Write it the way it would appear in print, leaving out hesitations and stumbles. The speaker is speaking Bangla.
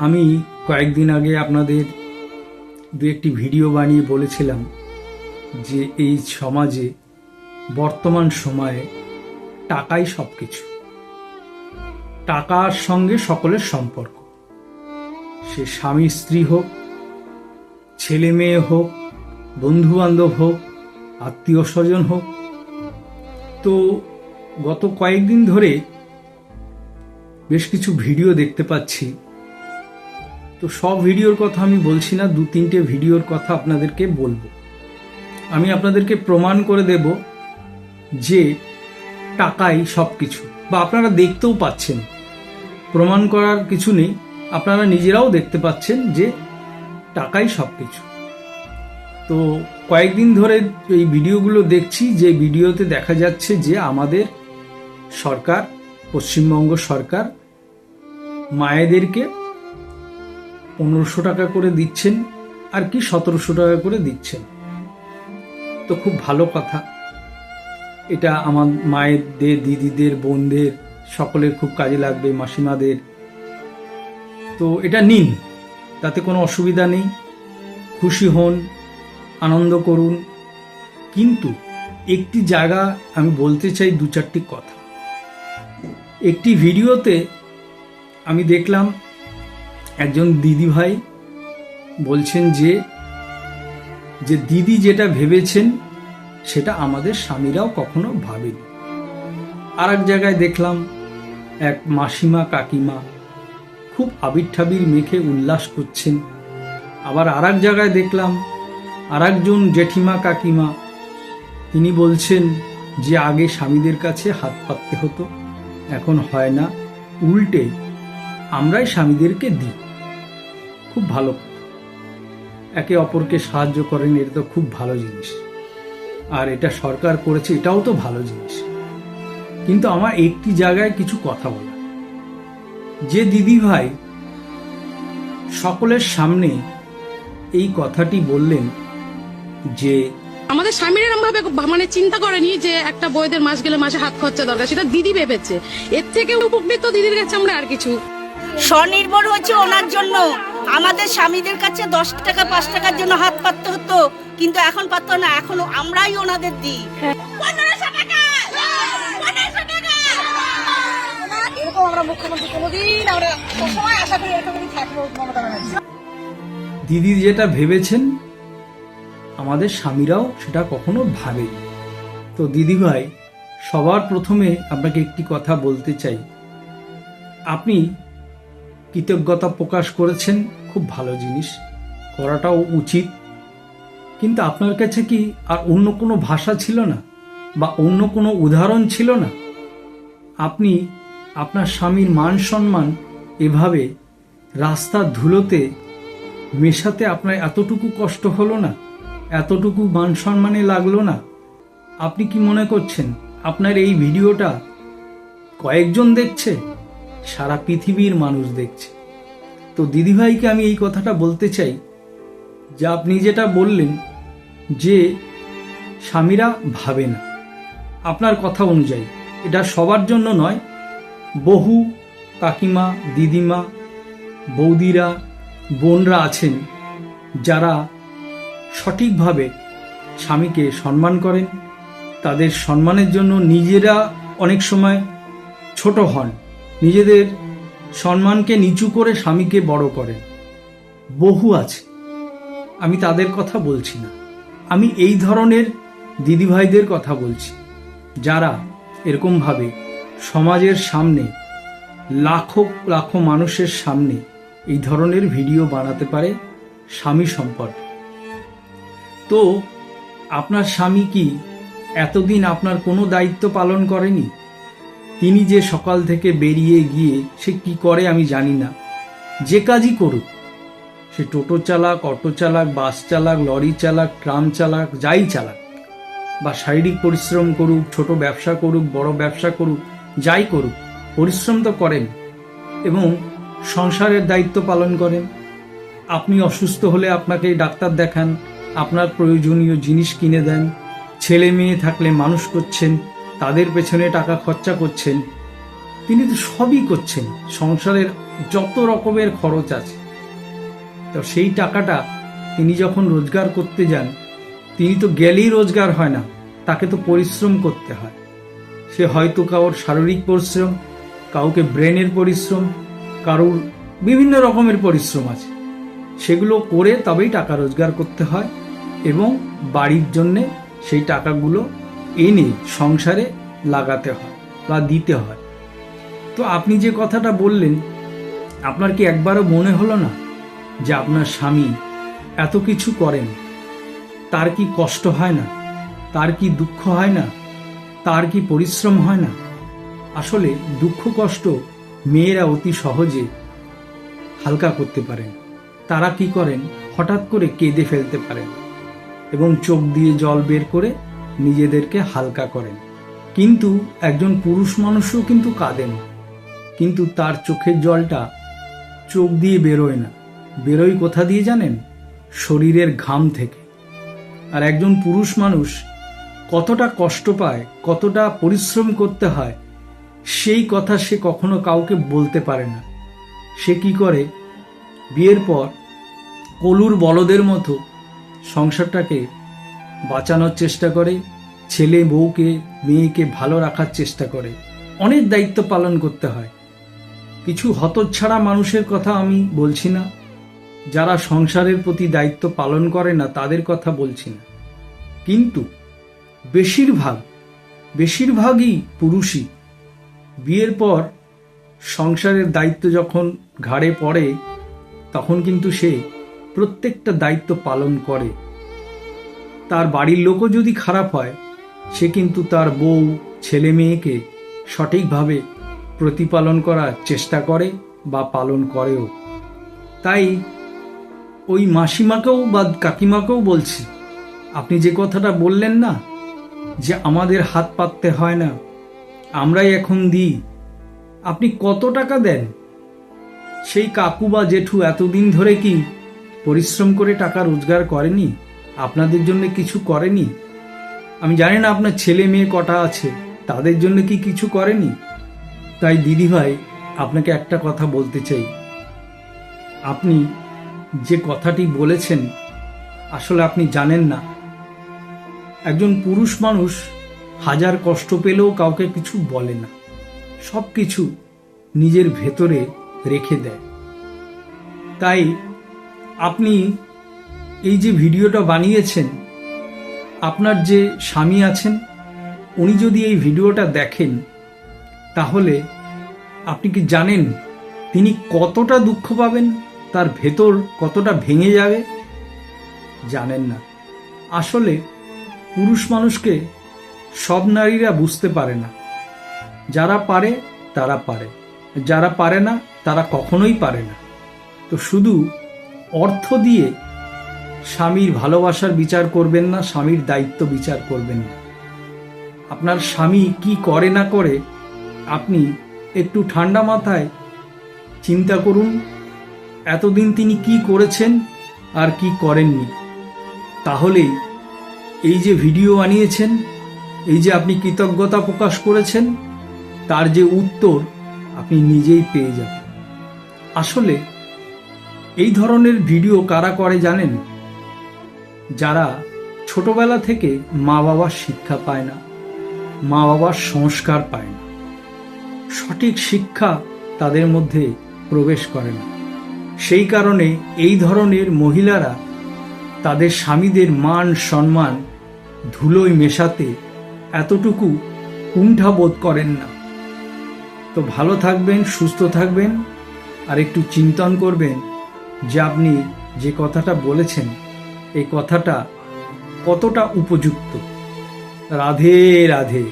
আমি কয়েকদিন আগে আপনাদের দু একটি ভিডিও বানিয়ে বলেছিলাম যে এই সমাজে বর্তমান সময়ে টাকাই সব কিছু। টাকার সঙ্গে সকলের সম্পর্ক, সে স্বামী স্ত্রী হোক, ছেলে মেয়ে হোক, বন্ধু বান্ধব হোক, আত্মীয় স্বজন হোক। তো গত কয়েকদিন ধরে বেশ কিছু ভিডিও দেখতে পাচ্ছি। তো সব ভিডিওর কথা আমি বলছি না, দু তিনটে ভিডিওর কথা আপনাদেরকে বলবো। আমি আপনাদেরকে প্রমাণ করে দেব যে টাকাই সব কিছু, বা আপনারা দেখতেও পাচ্ছেন, প্রমাণ করার কিছু নেই, আপনারা নিজেরাও দেখতে পাচ্ছেন যে টাকাই সব কিছু। তো কয়েকদিন ধরে এই ভিডিওগুলো দেখছি, যে ভিডিওতে দেখা যাচ্ছে যে আমাদের সরকার, পশ্চিমবঙ্গ সরকার মায়েদেরকে 1500 টাকা করে দিচ্ছেন, আর কি 1700 টাকা করে দিচ্ছেন। তো খুব ভালো কথা, এটা আমার মায়েদের, দিদিদের, বোনদের সকলের খুব কাজে লাগবে, মাসিমাদের। তো এটা নিন, তাতে কোনো অসুবিধা নেই, খুশি হন, আনন্দ করুন। কিন্তু একটি জায়গা আমি বলতে চাই, দু চারটি কথা। একটি ভিডিওতে আমি দেখলাম একজন দিদি ভাই বলছেন যে দিদি যেটা ভেবেছেন সেটা আমাদের স্বামীরাও কখনো ভাবেনি। আর এক জায়গায় দেখলাম এক মাসিমা কাকিমা খুব আবির ঠাবির মেখে উল্লাস করছেন। আবার আর এক জায়গায় দেখলাম আর একজন জেঠিমা কাকিমা, তিনি বলছেন যে আগে স্বামীদের কাছে হাত পাততে হতো, এখন হয় না, উল্টে আমরাই স্বামীদেরকে দিই। খুব ভালো, একে অপরকে সাহায্য করেন, এটা তো খুব ভালো জিনিস। আর এটা সরকার করেছে, এটাও তো ভালো জিনিস। কিন্তু আমার একটি জায়গায় কিছু কথা বলা, যে দিদি ভাই সকলের সামনে এই কথাটি বললেন যে আমাদের স্বামীরা এরকম ভাবে চিন্তা করেনি যে একটা বউদের মাস গেলে মাসে হাত খরচা দরকার, সেটা দিদি ভেবেছে। এর থেকে উপকৃত দিদির কাছে আমরা আর কিছু। স্বনির্ভর হচ্ছে ওনার জন্য। আমাদের স্বামীদের কাছে 10 টাকা 5 টাকার জন্য হাত পাততে হতো, কিন্তু এখন পাততো না, এখন আমরাই ওনাদের দিই। 1500 টাকা, 1500 টাকা। এরকম আমরা মুখ্যমন্ত্রী কোনোদিন আমরা সবসময় আশা করি এরকমই থাকবো। মমতা ব্যানার্জি দিদি যেটা ভেবেছেন আমাদের স্বামীরাও সেটা কখনো ভাবেনি। তো দিদি ভাই, সবার প্রথমে আপনাকে একটি কথা বলতে চাই, আপনি কৃতজ্ঞতা প্রকাশ করেছেন, খুব ভালো জিনিস, করাটাও উচিত। কিন্তু আপনার কাছে কি আর অন্য কোনো ভাষা ছিল না, বা অন্য কোনো উদাহরণ ছিল না? আপনি আপনার স্বামীর মান সম্মান এভাবে রাস্তার ধুলোতে মেশাতে আপনার এতটুকু কষ্ট হলো না? এতটুকু মান সম্মানে লাগলো না? আপনি কি মনে করছেন আপনার এই ভিডিওটা কয়েকজন দেখছে? সারা পৃথিবীর মানুষ দেখছে। তো দিদিভাইকে আমি এই কথাটা বলতে চাই যে আপনি যেটা বললেন যে স্বামীরা ভাবে না, আপনার কথা অনুযায়ী এটা সবার জন্য নয়, বহু কাকিমা, দিদিমা, বৌদিরা, বোনরা আছেন যারা সঠিকভাবে স্বামীকে সম্মান করেন, তাদের সম্মানের জন্য নিজেরা অনেক সময় ছোট হন, নিজেদের সম্মানকে নিচু করে স্বামীকে বড় করেন। বহু আছে, আমি তাদের কথা বলছি না, আমি এই ধরনের দিদিভাইদের কথা বলছি যারা এরকমভাবে সমাজের সামনে, লাখো লাখো মানুষের সামনে এই ধরনের ভিডিও বানাতে পারে স্বামী সম্পর্কে। তো আপনার স্বামী কি এতদিন আপনার কোনো দায়িত্ব পালন করেনি? তিনি যে সকাল থেকে বেরিয়ে গিয়ে সে কি করে আমি জানি না, যে কাজই করুক, সে টোটো চালাক, অটো চালাক, বাস চালাক, লরি চালাক, ট্রাম চালাক, যাই চালাক, বা শারীরিক পরিশ্রম করুক, ছোট ব্যবসা করুক, বড় ব্যবসা করুক, যাই করুক, পরিশ্রম তো করেন এবং সংসারের দায়িত্ব পালন করেন। আপনি অসুস্থ হলে আপনাকে ডাক্তার দেখান, আপনার প্রয়োজনীয় জিনিস কিনে দেন, ছেলে মেয়ে থাকলে মানুষ করছেন, তাদের পেছনে টাকা খরচা করছেন, তিনি তো সবই করছেন, সংসারের যত রকমের খরচ আছে। তো সেই টাকাটা তিনি যখন রোজগার করতে যান, তিনি তো গেলেই রোজগার হয় না, তাকে তো পরিশ্রম করতে হয়। সে হয়তো কারোর শারীরিক পরিশ্রম, কাউকে ব্রেনের পরিশ্রম, কারোর বিভিন্ন রকমের পরিশ্রম আছে, সেগুলো করে তবেই টাকা রোজগার করতে হয় এবং বাড়ির জন্যে সেই টাকাগুলো এনে সংসারে লাগাতে হয় বা দিতে হয়। তো আপনি যে কথাটা বললেন, আপনার কি একবারও মনে হলো না যে আপনার স্বামী এত কিছু করেন, তার কি কষ্ট হয় না, তার কি দুঃখ হয় না, তার কি পরিশ্রম হয় না? আসলে দুঃখ কষ্ট মেয়েরা অতি সহজে হালকা করতে পারেন। তারা কি করেন, হঠাৎ করে কেঁদে ফেলতে পারেন এবং চোখ দিয়ে জল বের করে নিজেদেরকে হালকা করেন। কিন্তু একজন পুরুষ মানুষও কিন্তু কাঁদেন, কিন্তু তার চোখের জলটা চোখ দিয়ে বেরোয় না, বেরোয় কোথা দিয়ে জানেন? শরীরের ঘাম থেকে। আর একজন পুরুষ মানুষ কতটা কষ্ট পায়, কতটা পরিশ্রম করতে হয়, সেই কথা সে কখনো কাউকে বলতে পারে না। সে কি করে, বিয়ের পর কলুর বলদের মতো সংসারটাকে বাঁচানোর চেষ্টা করে, ছেলে বউকে মেয়েকে ভালো রাখার চেষ্টা করে, অনেক দায়িত্ব পালন করতে হয়। কিছু হতচ্ছাড়া মানুষের কথা আমি বলছি না, যারা সংসারের প্রতি দায়িত্ব পালন করে না তাদের কথা বলছি না, কিন্তু বেশিরভাগই পুরুষই বিয়ের পর সংসারের দায়িত্ব যখন ঘাড়ে পড়ে তখন কিন্তু সে প্রত্যেকটা দায়িত্ব পালন করে। তার বাড়ির লোকও যদি খারাপ হয়, সে কিন্তু তার বউ ছেলে মেয়েকে সঠিকভাবে প্রতিপালন করার চেষ্টা করে বা পালন করেও। তাই ওই মাসিমাকেও বা কাকিমাকেও বলছি, আপনি যে কথাটা বললেন না যে আমাদের হাত পাততে হয় না, আমরাই এখন দিই, আপনি কত টাকা দেন? সেই কাকু বা জেঠু এতদিন ধরে কি পরিশ্রম করে টাকা রোজগার করেনি? আপনাদের জন্য কিছু করেনি? আমি জানি না আপনার ছেলে মেয়ে কটা আছে, তাদের জন্য কি কিছু করেনি? তাই দিদিভাই, আপনাকে একটা কথা বলতে চাই, আপনি যে কথাটি বলেছেন আসলে আপনি জানেন না, একজন পুরুষ মানুষ হাজার কষ্ট পেলেও কাউকে কিছু বলে না, সব কিছু নিজের ভেতরে রেখে দেয়। তাই আপনি এই যে ভিডিওটা বানিয়েছেন, আপনার যে স্বামী আছেন উনি যদি এই ভিডিওটা দেখেন, তাহলে আপনি কি জানেন তিনি কতটা দুঃখ পাবেন, তার ভেতর কতটা ভেঙে যাবে? জানেন না। আসলে পুরুষ মানুষকে সব নারীরা বুঝতে পারে না। যারা পারে তারা পারে, যারা পারে না তারা কখনোই পারে না। তো শুধু অর্থ দিয়ে স্বামীর ভালোবাসার বিচার করবেন না, স্বামীর দায়িত্ব বিচার করবেন না। আপনার স্বামী কি করে না করে আপনি একটু ঠান্ডা মাথায় চিন্তা করুন, এতদিন তিনি কি করেছেন আর কি করেননি। তাহলেই এই যে ভিডিও বানিয়েছেন, এই যে আপনি কৃতজ্ঞতা প্রকাশ করেছেন, তার যে উত্তর আপনি নিজেই পেয়ে যাবেন। আসলে এই ধরনের ভিডিও কারা করে জানেন? যারা ছোটবেলা থেকে মা বাবার শিক্ষা পায় না, মা বাবার সংস্কার পায় না, সঠিক শিক্ষা তাদের মধ্যে প্রবেশ করে না। সেই কারণে এই ধরনের মহিলারা তাদের স্বামীদের মান সম্মান ধুলোয় মেশাতে এতটুকু কুণ্ঠা বোধ করেন না। তো ভালো থাকবেন, সুস্থ থাকবেন, আর একটু চিন্তন করবেন যে আপনি যে কথাটা বলেছেন এই কথাটা কতটা উপযুক্ত। রাধে রাধে।